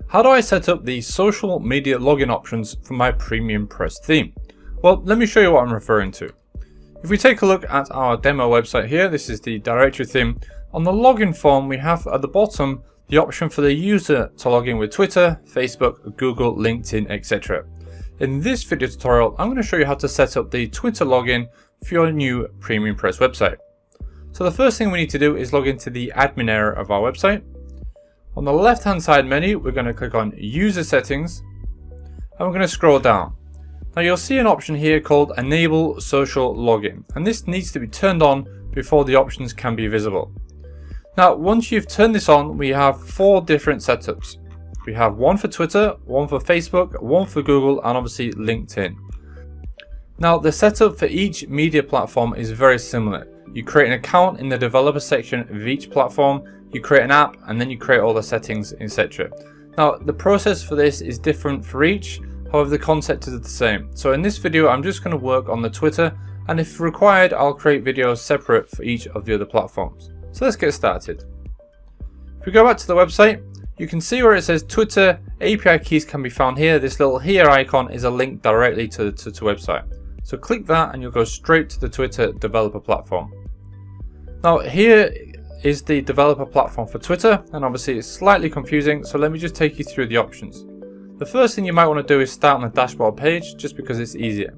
How do I set up the social media login options for my PremiumPress theme? Well, let me show you what I'm referring to. If we take a look at our demo website here, this is the directory theme. On the login form, we have at the bottom the option for the user to log in with Twitter, Facebook, Google, LinkedIn, etc. In this video tutorial, I'm going to show you how to set up the Twitter login for your new PremiumPress website. So the first thing we need to do is log into the admin area of our website. On the left hand side menu, we're going to click on User Settings and we're going to scroll down. Now you'll see an option here called Enable Social Login, and this needs to be turned on before the options can be visible. Now once you've turned this on, we have 4 different setups. We have one for Twitter, one for Facebook, one for Google, and obviously LinkedIn. Now the setup for each media platform is very similar. You create an account in the developer section of each platform, you create an app, and then you create all the settings, etc. Now the process for this is different for each, however the concept is the same. So in this video I'm just going to work on the Twitter, and if required I'll create videos separate for each of the other platforms. So let's get started. If we go back to the website, you can see where it says Twitter API keys can be found here. This little here icon is a link directly to the website. So click that and you'll go straight to the Twitter developer platform. Now here is the developer platform for Twitter, and obviously it's slightly confusing, so let me just take you through the options. The first thing you might want to do is start on the dashboard page, just because it's easier.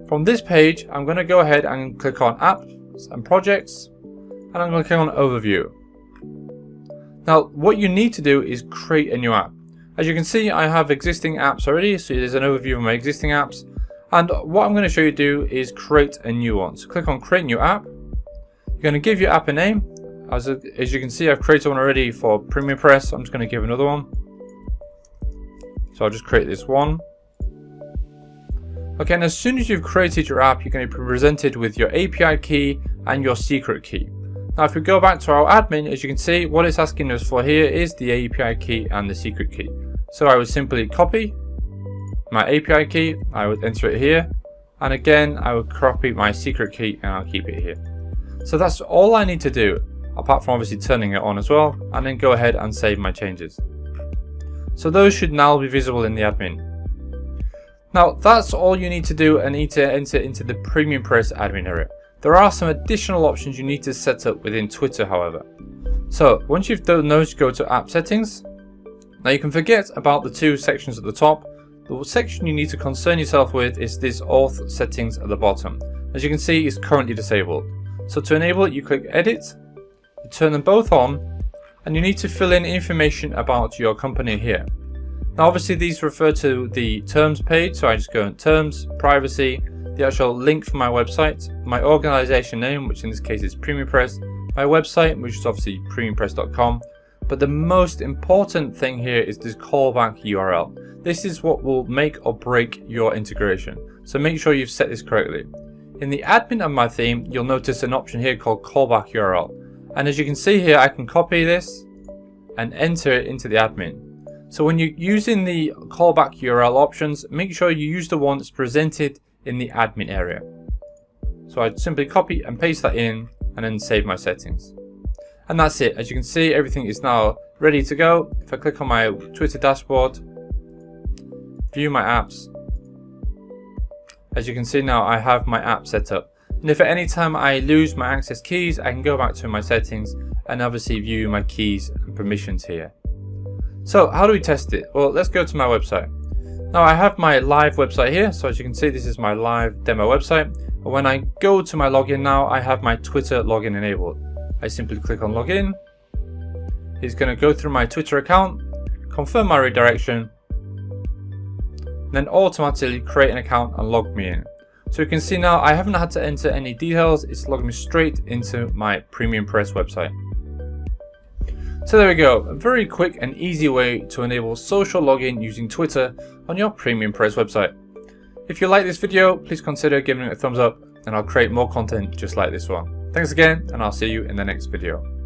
From this page, I'm going to go ahead and click on Apps and Projects, and I'm going to click on Overview. Now what you need to do is create a new app. As you can see, I have existing apps already, so there's an overview of my existing apps. And what I'm going to show you do is create a new one. So click on Create New App. You're going to give your app a name. As you can see, I've created one already for PremiumPress. I'm just going to give another one. So I'll just create this one. Okay, and as soon as you've created your app, you're going to be presented with your API key and your secret key. Now if we go back to our admin, as you can see, what it's asking us for here is the API key and the secret key. So I would simply copy my API key, I would enter it here, and again I would copy my secret key and I'll keep it here. So that's all I need to do, apart from obviously turning it on as well, and then go ahead and save my changes. So those should now be visible in the admin. Now that's all you need to do and need to enter into the PremiumPress admin area. There are some additional options you need to set up within Twitter, however. So once you've done those, go to App Settings. Now you can forget about the 2 sections at the top. The section you need to concern yourself with is this Auth Settings at the bottom. As you can see, it's currently disabled. So to enable it, you click Edit, you turn them both on, and you need to fill in information about your company here. Now obviously these refer to the terms page, so I just go in Terms, Privacy, the actual link for my website, my organization name, which in this case is PremiumPress, my website, which is obviously PremiumPress.com. But the most important thing here is this callback URL. This is what will make or break your integration. So make sure you've set this correctly. In the admin of my theme, you'll notice an option here called Callback URL. And as you can see here, I can copy this and enter it into the admin. So when you're using the callback URL options, make sure you use the one that's presented in the admin area. So I simply copy and paste that in and then save my settings. And that's it. As you can see, everything is now ready to go. If I click on my Twitter dashboard, view my apps, as you can see now I have my app set up. And if at any time I lose my access keys, I can go back to my settings and obviously view my keys and permissions here. So how do we test it? Well, let's go to my website. Now I have my live website here, so as you can see this is my live demo website. And when I go to my login now, I have my Twitter login enabled. I simply click on login. It's going to go through my Twitter account, confirm my redirection, then automatically create an account and log me in. So you can see now I haven't had to enter any details, it's logged me straight into my PremiumPress website. So there we go, a very quick and easy way to enable social login using Twitter on your PremiumPress website. If you like this video, please consider giving it a thumbs up and I'll create more content just like this one. Thanks again, and I'll see you in the next video.